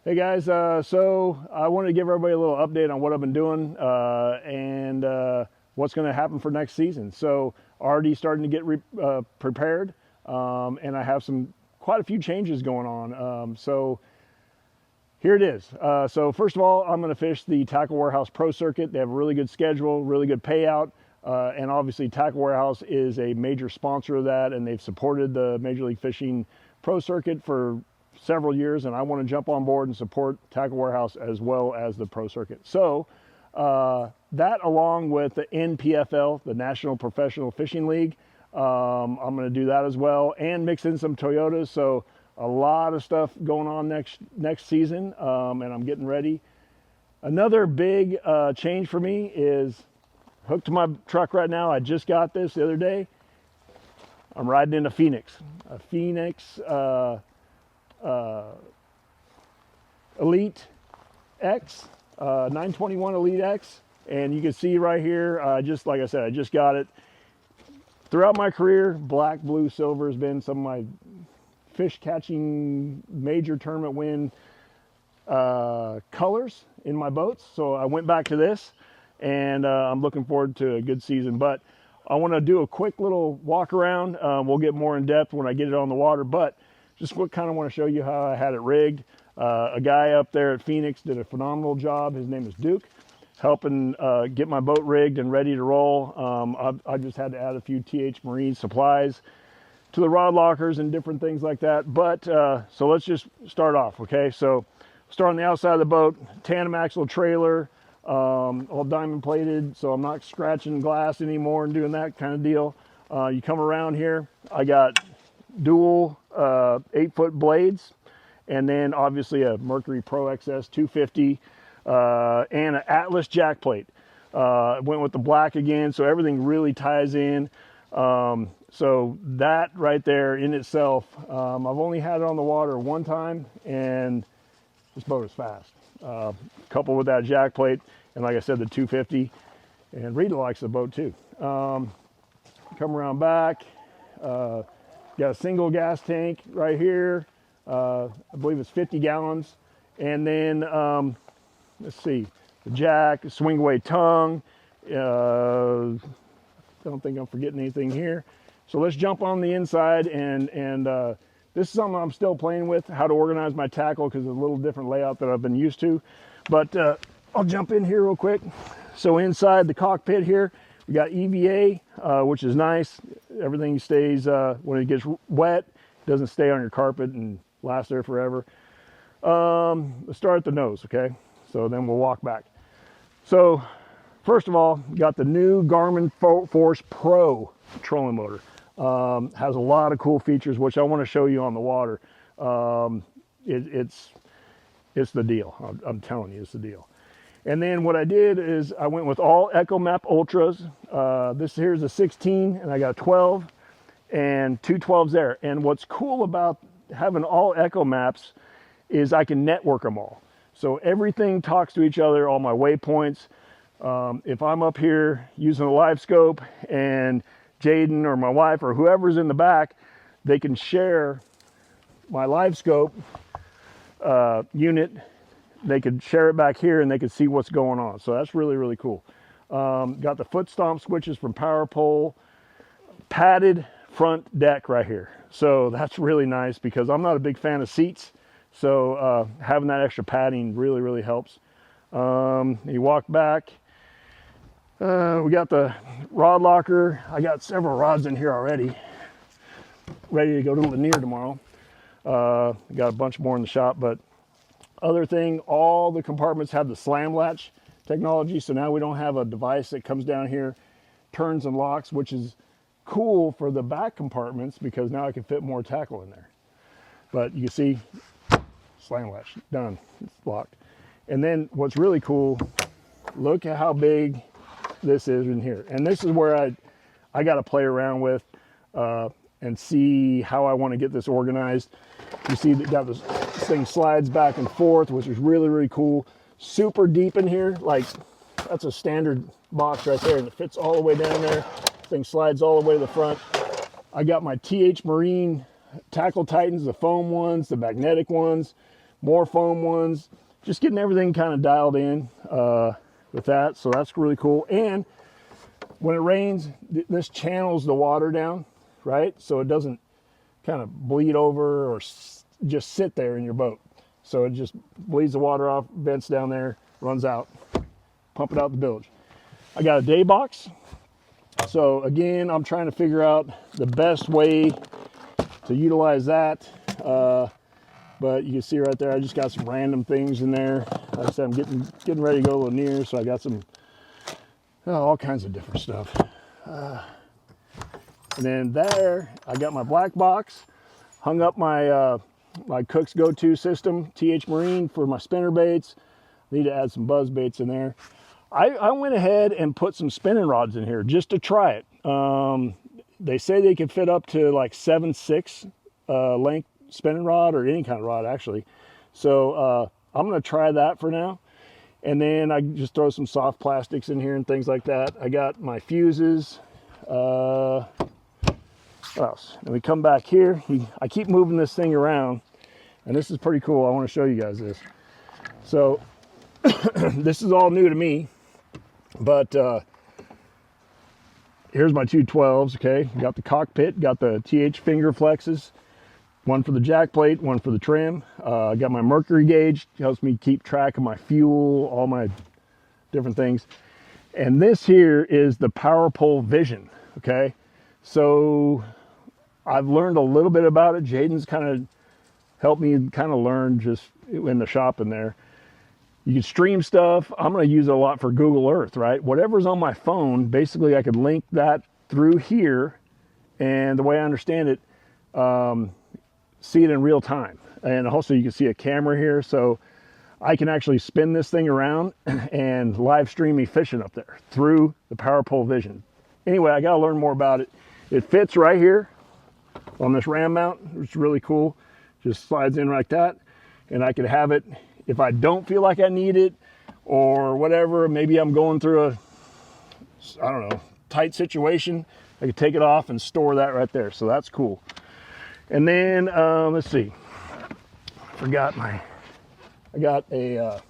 Hey guys, so I wanted to give everybody a little update on what I've been doing and what's going to happen for next season. So already starting to get prepared, and I have quite a few changes going on. So here it is. So first of all, I'm going to fish the Tackle Warehouse Pro Circuit. They have a really good schedule, really good payout, and obviously Tackle Warehouse is a major sponsor of that, and they've supported the Major League Fishing Pro Circuit for several years, and I want to jump on board and support Tackle Warehouse as well as the Pro Circuit. So that, along with the NPFL, the National Professional Fishing League, I'm going to do that as well, and mix in some Toyotas. So a lot of stuff going on next season, and I'm getting ready. Another big change for me is hooked to my truck right now. I just got this the other day. I'm riding in a Phoenix Elite X, 921 Elite X, and you can see right here, just like I said, I just got it. Throughout my career, black, blue, silver has been some of my fish catching major tournament win colors in my boats. So I went back to this, and I'm looking forward to a good season. But I want to do a quick little walk around. We'll get more in depth when I get it on the water, but just kind of want to show you how I had it rigged. A guy up there at Phoenix did a phenomenal job. His name is Duke, helping get my boat rigged and ready to roll. I just had to add a few TH Marine supplies to the rod lockers and different things like that. But so let's just start off, okay? So start on the outside of the boat, tandem axle trailer, all diamond plated, so I'm not scratching glass anymore and doing that kind of deal. You come around here, I got dual 8-foot blades, and then obviously a Mercury Pro XS 250 and an Atlas jack plate. Went with the black again, so everything really ties in. So that right there in itself, I've only had it on the water one time, and this boat is fast. Coupled with that jack plate, and like I said, the 250, and Rita likes the boat too. Come around back, got a single gas tank right here. I believe it's 50 gallons. And then, let's see, the jack, swing away tongue. Don't think I'm forgetting anything here. So let's jump on the inside, and this is something I'm still playing with, how to organize my tackle, because it's a little different layout that I've been used to. But I'll jump in here real quick. So inside the cockpit here, we got EVA, which is nice. Everything stays, when it gets wet, it doesn't stay on your carpet and last there forever. Let's start at the nose, okay? So then we'll walk back. So first of all, got the new Garmin Force Pro trolling motor. Has a lot of cool features, which I want to show you on the water. It's the deal. I'm telling you, it's the deal. And then what I did is I went with all EchoMap Ultras. This here's a 16, and I got a 12 and two 12s there. And what's cool about having all EchoMaps is I can network them all. So everything talks to each other, all my waypoints. If I'm up here using a live scope and Jaden or my wife or whoever's in the back, they can share my live scope unit. They could share it back here, and they could see what's going on. So that's really, really cool. Got the foot stomp switches from Power Pole, padded front deck right here. So that's really nice because I'm not a big fan of seats. So having that extra padding really, really helps. You walk back. We got the rod locker. I got several rods in here already, ready to go to Lintner tomorrow. Got a bunch more in the shop, but other thing, all the compartments have the slam latch technology, so now we don't have a device that comes down here, turns and locks, which is cool for the back compartments because now I can fit more tackle in there. But you can see, slam latch, done, it's locked. And then what's really cool, look at how big this is in here. And this is where I got to play around with and see how I want to get this organized. You see that this thing slides back and forth, which is really, really cool. Super deep in here, like that's a standard box right there, and it fits all the way down there. Thing slides all the way to the front. I got my TH Marine tackle titans, the foam ones, the magnetic ones, more foam ones, just getting everything kind of dialed in with that. So that's really cool. And when it rains, this channels the water down, right? So it doesn't kind of bleed over or just sit there in your boat. So it just bleeds the water off, vents down there, runs out, pump it out the bilge. I got a day box. So again, I'm trying to figure out the best way to utilize that. But you can see right there, I just got some random things in there. Like I said, I'm getting ready to go a little near, so I got some all kinds of different stuff. And then there, I got my black box, hung up my my Cook's Go-To system, TH Marine, for my spinner baits. Need to add some buzz baits in there. I went ahead and put some spinning rods in here just to try it. They say they can fit up to like 7/6 length spinning rod, or any kind of rod actually. So I'm going to try that for now. And then I just throw some soft plastics in here and things like that. I got my fuses. What else? And we come back here. I keep moving this thing around, and this is pretty cool. I want to show you guys this. So this is all new to me, but here's my two 12s. Okay, got the cockpit, got the TH finger flexes, one for the jack plate, one for the trim. Got my mercury gauge, helps me keep track of my fuel, all my different things. And this here is the Power Pole Vision. Okay, so I've learned a little bit about it. Jaden's kind of helped me kind of learn just in the shop in there. You can stream stuff. I'm going to use it a lot for Google Earth, right? Whatever's on my phone, basically I could link that through here, and the way I understand it, see it in real time. And also you can see a camera here, so I can actually spin this thing around and live stream me fishing up there through the Power Pole Vision. Anyway, I got to learn more about it. It fits right here on this ram mount, which is really cool. Just slides in like that, and I could have it if I don't feel like I need it or whatever. Maybe I'm going through a, I don't know, tight situation. I could take it off and store that right there. So that's cool. And then let's see, I got a let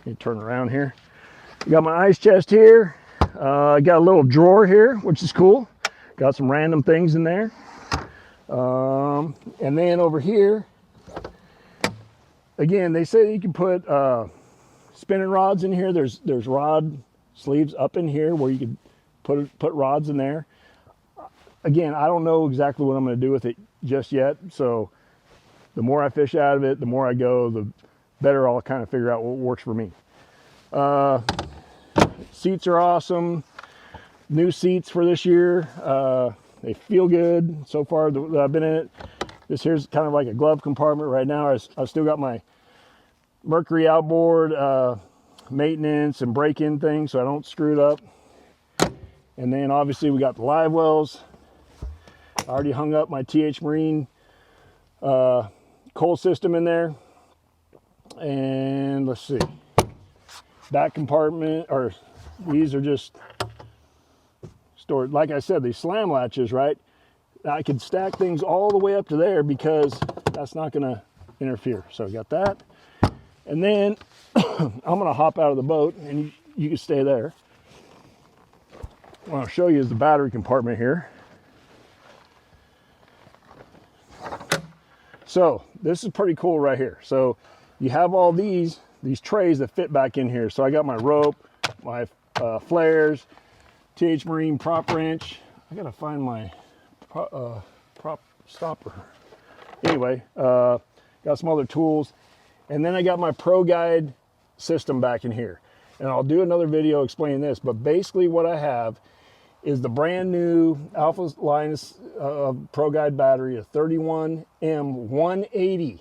me turn around here. I got my ice chest here. I got a little drawer here, which is cool. Got some random things in there. And then over here, again, they say you can put spinning rods in here. There's rod sleeves up in here where you can put rods in there. Again, I don't know exactly what I'm going to do with it just yet. So the more I fish out of it, the more I go, the better I'll kind of figure out what works for me. Seats are awesome. New seats for this year. They feel good so far that I've been in it. This here's kind of like a glove compartment right now. I've still got my Mercury outboard maintenance and break-in thing, so I don't screw it up. And then obviously we got the live wells. I already hung up my TH Marine coal system in there. And let's see, back compartment, or these are just stored. Like I said, these slam latches, right? I can stack things all the way up to there because that's not going to interfere. So I got that. And then I'm going to hop out of the boat, and you can stay there. What I'll show you is the battery compartment here. So this is pretty cool right here. So you have all these trays that fit back in here. So I got my rope, my flares, TH Marine prop wrench. I gotta find my prop stopper. Anyway, got some other tools, and then I got my Pro Guide system back in here. And I'll do another video explaining this, but basically what I have is the brand new Alpha Linus Pro Guide battery, a 31M 180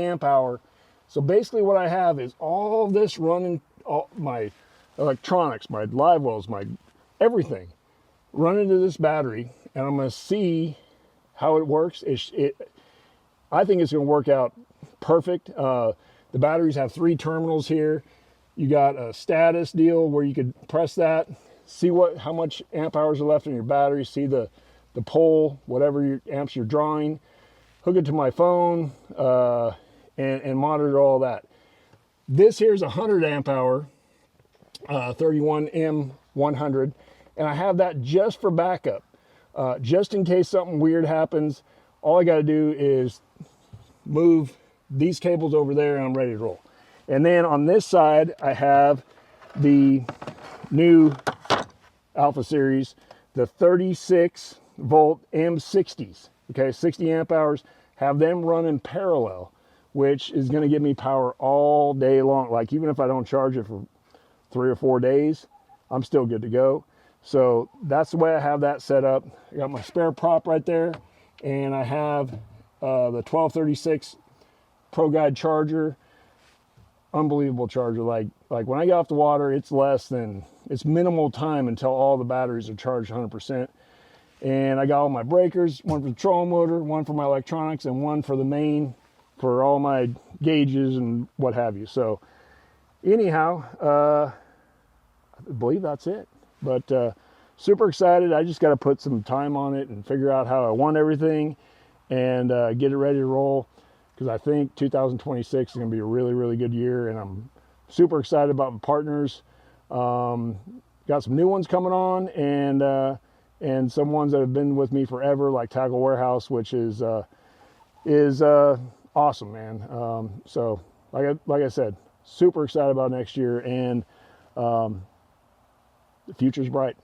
amp hour. So basically what I have is all this running, all my electronics, my live wells, my everything run into this battery, and I'm going to see how it works. I think it's going to work out perfect. The batteries have 3 terminals here. You got a status deal where you could press that, see how much amp hours are left in your battery, see the pole, whatever amps you're drawing, hook it to my phone, and monitor all that. This here's a 100 amp hour 31M100, and I have that just for backup, just in case something weird happens. All I got to do is move these cables over there and I'm ready to roll. And then on this side I have the new Alpha series, the 36 volt M60s, okay, 60 amp hours. Have them run in parallel, which is going to give me power all day long. Like even if I don't charge it for 3 or 4 days, I'm still good to go. So that's the way I have that set up. I got my spare prop right there, and I have the 1236 Pro Guide charger. Unbelievable charger. Like when I get off the water, it's minimal time until all the batteries are charged 100%. And I got all my breakers, one for the trolling motor, one for my electronics, and one for the main for all my gauges and what have you. So anyhow, I believe that's it. But super excited. I just got to put some time on it and figure out how I want everything and get it ready to roll, because I think 2026 is going to be a really, really good year, and I'm super excited about my partners. Got some new ones coming on, and some ones that have been with me forever, like Tackle Warehouse, which is awesome, man. So like I said, super excited about next year, and the future's bright.